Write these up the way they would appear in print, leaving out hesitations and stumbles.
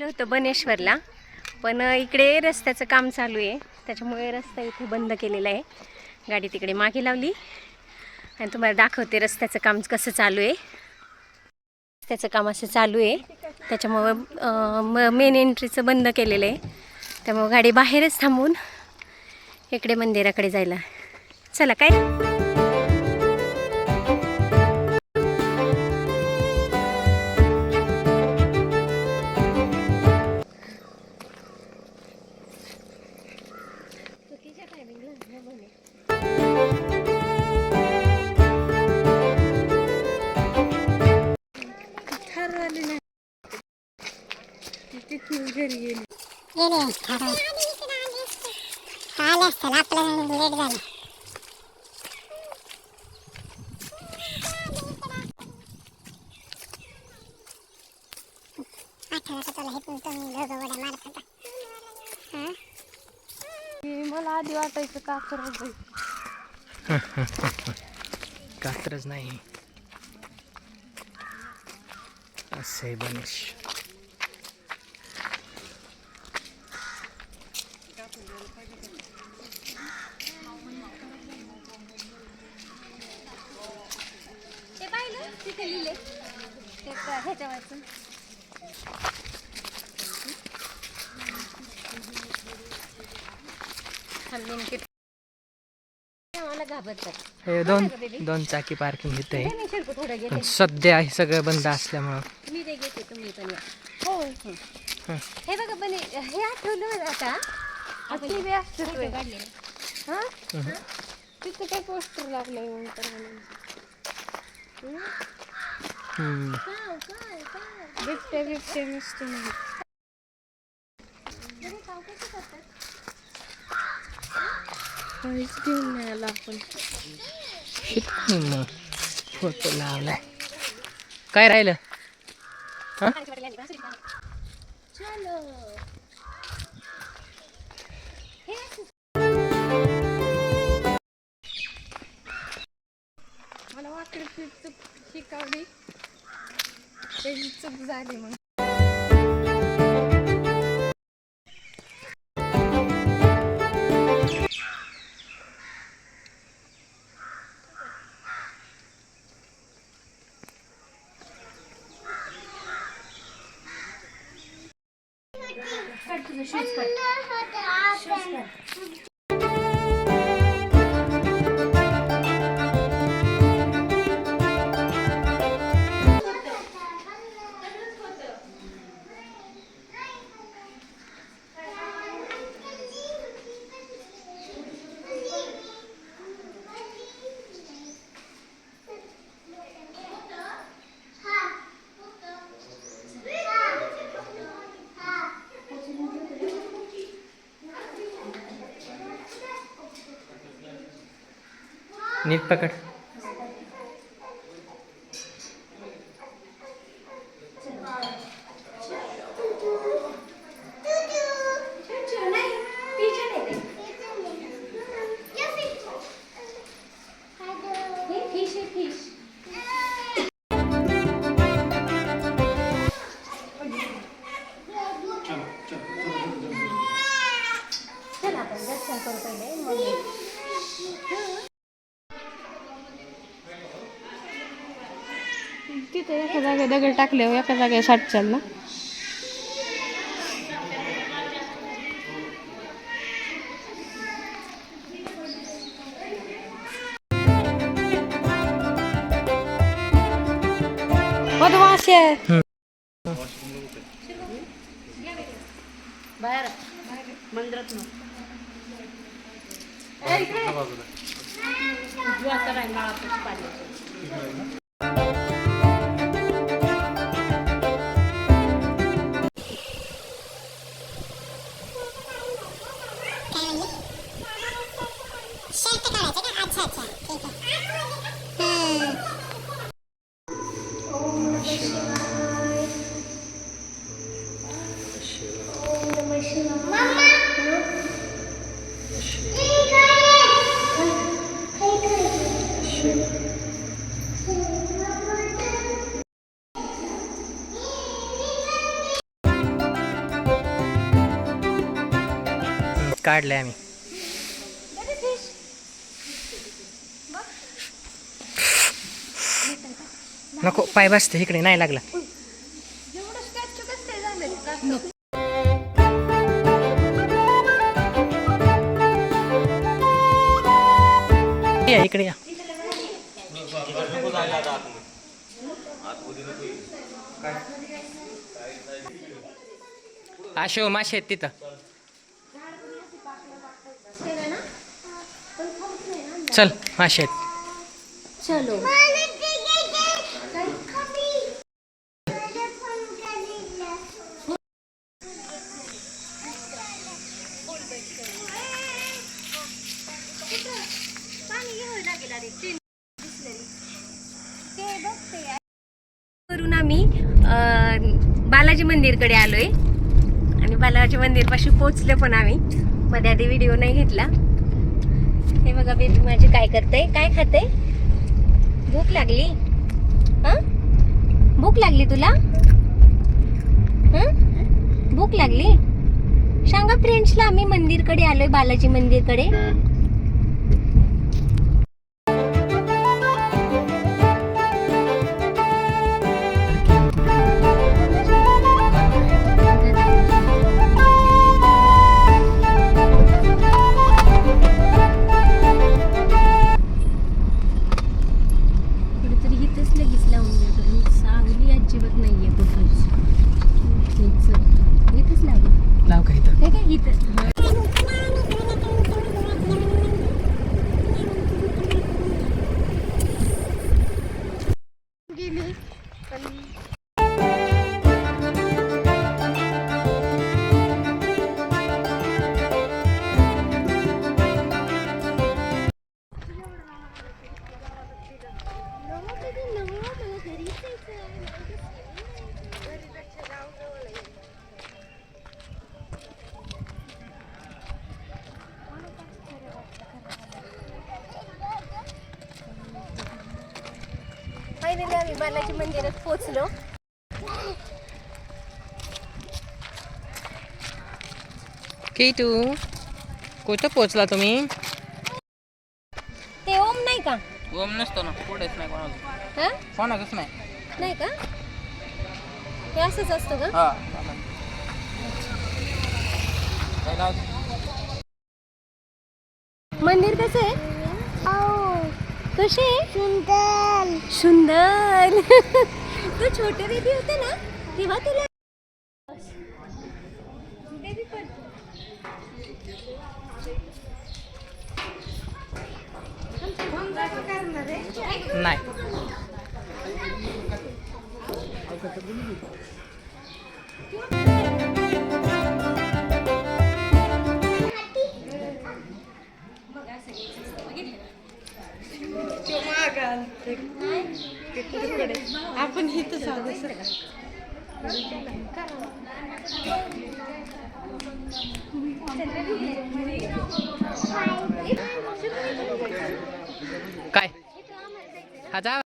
होतं बनेश्वरला, पण इकडे रस्त्याचं काम चालू आहे, त्याच्यामुळे रस्ता इथे बंद केलेला आहे. गाडी तिकडे मागे लावली आणि तुम्हाला दाखवते रस्त्याचं काम कसं चालू आहे. रस्त्याचं काम असं चालू आहे, त्याच्यामुळं मेन एंट्रीचं बंद केलेलं आहे. त्यामुळं गाडी बाहेरच थांबून इकडे मंदिराकडे जायला. चला काय घरी गेली आले असताना आपल्याला लेट झालं. मला आधी वाटायचं कात्रज नाही असे बनेश. ते पाहिलं तिथे लिहिले ते ह्याच्यावरचं. मला घाबरतात. हे दोन चाकी पार्किंग इथे आहे. सध्या हे सगळं बंद असल्यामुळं मी ते घेते, तुम्ही पण या. हो हे बघा, पण हे आठवलं आता टी व्ही असतो काढलेलं. हां तिथे काय पोस्टर लागलंय बिबट्या बिबट्या नसतो काहीच घेऊन नाही आला आपण. फोटो लावलाय. काय राहिलं? मला वाकडची चूक शिकवली, त्याची चूक झाली. मग नीट पकड. तिथे एका जागे दगड टाकले, एका जागे साठ चालला. बाहेर मंदिरात काढले आम्ही. नको, पाय बसते इकडे, नाही लागला. या इकडे या. आशो मासे आहेत तिथं. चल मासे आहेत. चलो करून आम्ही बालाजी मंदिरकडे आलोय आणि बालाजी मंदिरपाशी पोहोचलो पण आम्ही. मध्ये आधी व्हिडिओ नाही घेतला. हे बघा बेबी माझी काय करते, काय खाते. भूक लागली? हा भूक लागली तुला? भूक लागली? सांगा फ्रेंड्सला आम्ही मंदिरकडे आलोय, बालाजी मंदिरकडे. कुठेतरी इथंच लगेच लावून घ्या, कारण सावली अजिबात नाहीये कुठंच. इथंच लागेल. लाव का इथं? हे काय इथं? गेली फायनली आम्ही बालाजी मंदिरात पोहोचलो. किटू कुठं पोहोचला तुम्ही? ते ओम नाही का? ओम नसतो ना, पुढेच नाही कोणाचं. हा कोणाचंच नाही. नाही का? हे असंच असतं का? हा. मंदिर कसं आहे? कसे सुंदर सुंदर. तू छोटे बेबी होते ना तेव्हा तुला बेबी पण नाही. आपण इथं आलो सर. काय हा जा.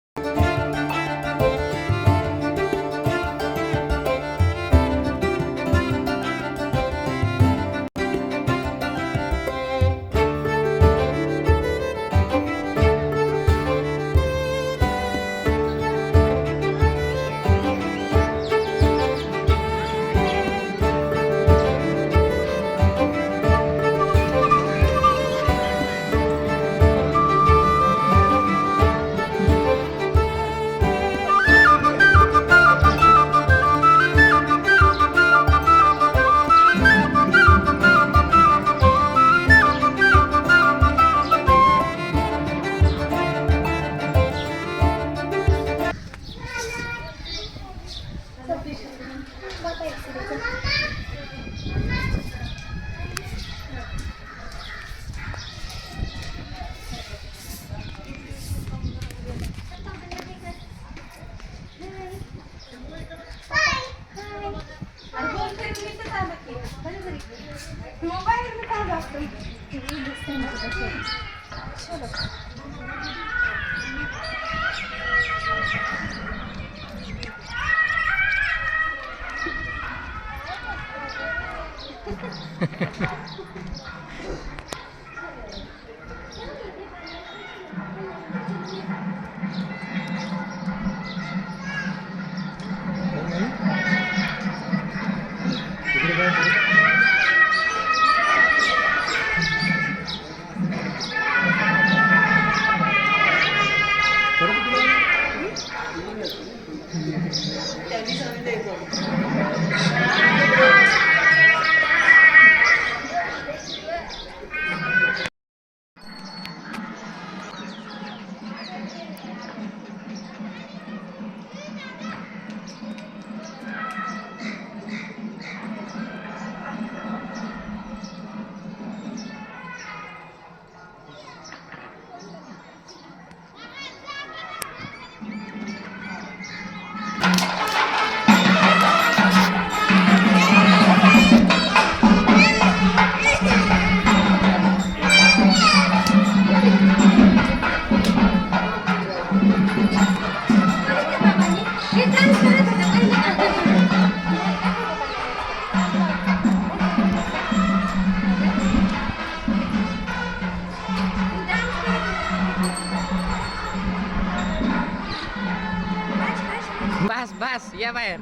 बस बस या बाहेर.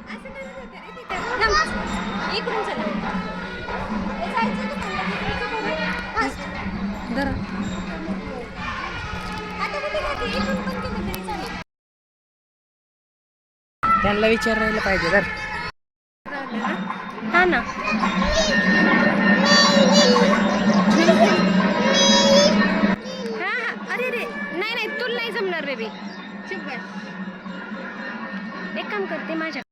इकडून चला. त्यांना विचारायला पाहिजे तर. हा ना. हा अरे रे नाही नाही तुला नाही जमणार बेबी. एक काम करते माझ्या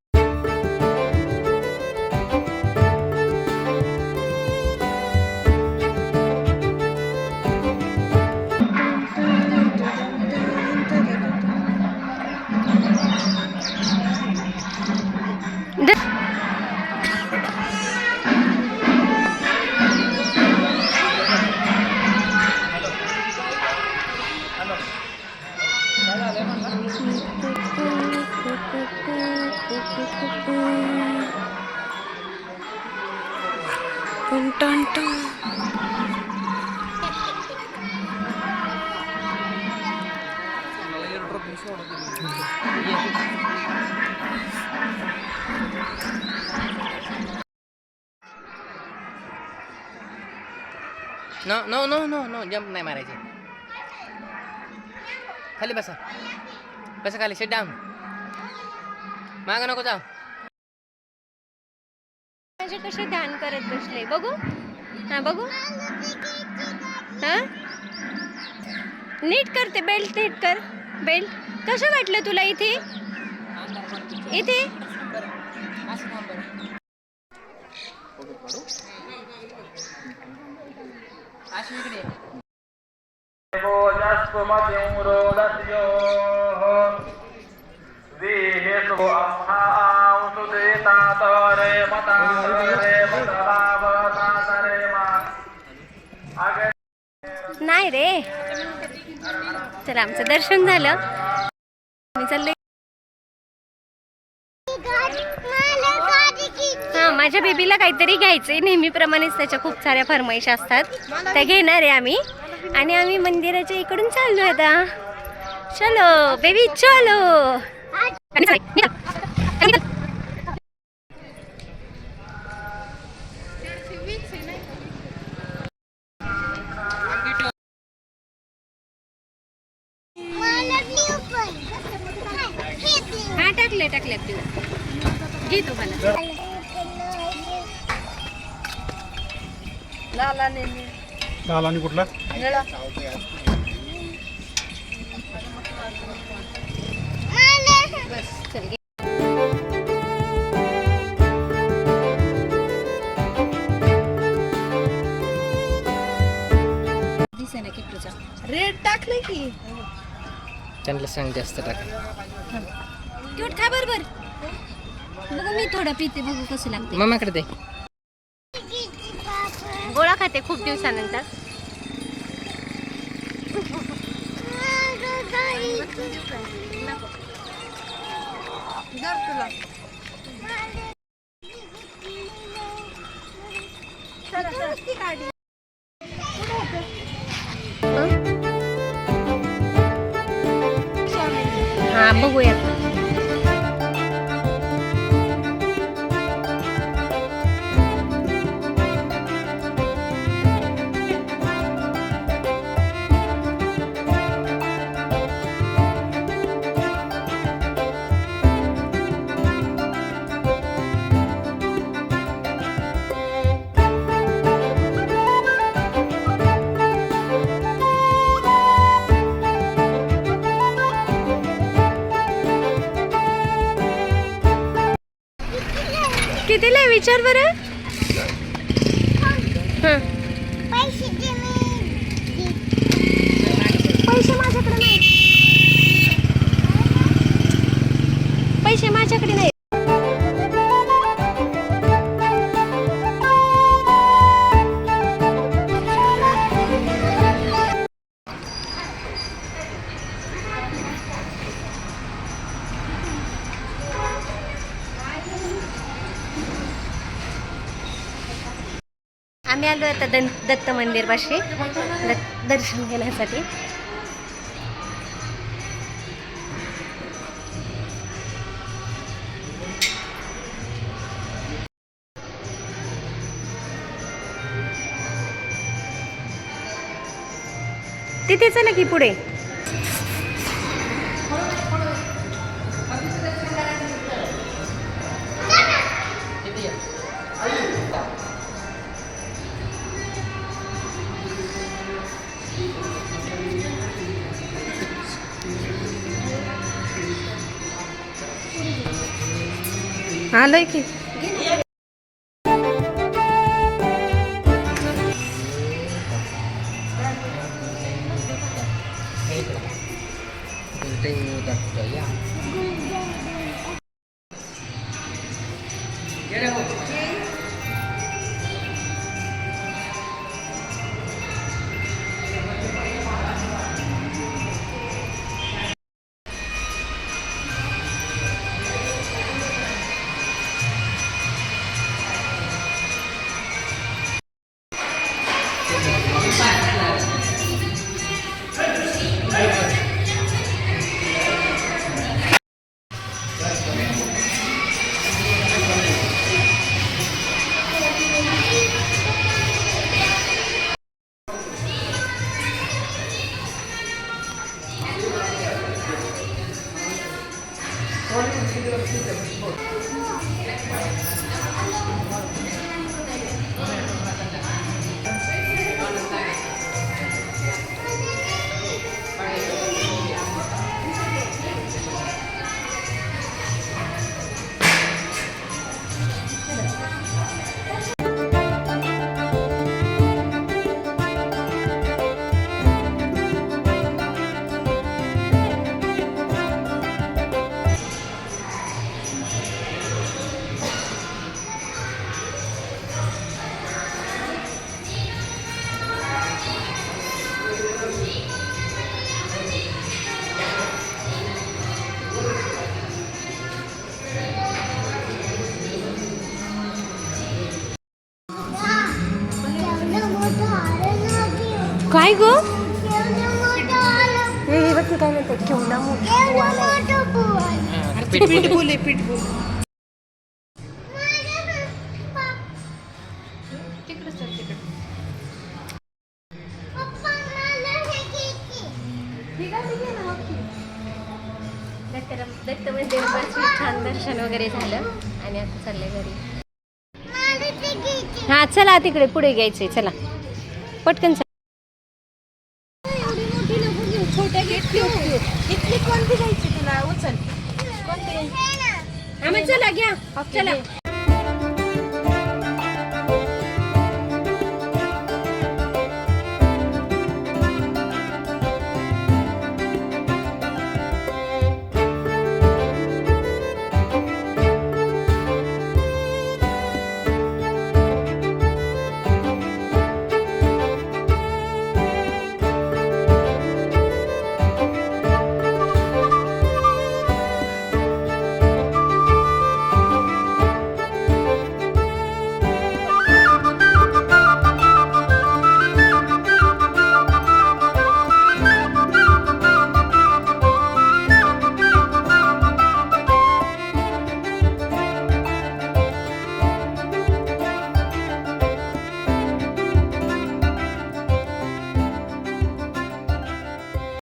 no no no no no jump नाही मारायचे. खाली बसा. बसा खाली. Sit down. मागं नको जाऊ. माझे कसे ध्यान करत बसले बघू. हा बघू. हा नीट करते. बेल्ट नीट कर. बेल्ट कसं वाटलं तुला इथे इथे. नाही रे. चला आमचं दर्शन झालं. मी चालले. हा माझ्या बेबीला काहीतरी घ्यायचंय. नेहमीप्रमाणेच त्याच्या खूप साऱ्या फरमाईश असतात. त्या घेणार आहे आम्ही. आणि आम्ही मंदिराच्या इकडून चाललो आता. चलो बेबी चलो. हा टाकले टाकले घे तू मला. लाल आणि कुठला बस चल घे. दिसे ना किट्टूचा रेड टाकले की. त्यांना सांग जास्त टाक. क्यूट खा बरोबर. बघू मी थोडं पिते बघू कसं लागते. मम्माकडे दे. गोळा खाते खूप दिवसानंतर. हा बघूयात. कितीला आहे विचार बरं. हं. पैसे माझ्याकडे नाही. पैसे माझ्याकडे नाही. आम्ही आलो आता दत्त मंदिर पाशी दर्शन घेण्यासाठी. तिथे चला की पुढे. आलोय की. काय ग हे बघ काय म्हणते केवढा पिटबुल. दत्त मंदिरापासून छान दर्शन वगैरे झालं आणि आता चाललंय घरी. हा चला तिकडे पुढे घ्यायचंय. चला पटकन चला. छोट्या गेट इथली कोणती घ्यायची तुला उचल कोणती आम्ही चला घ्या चला.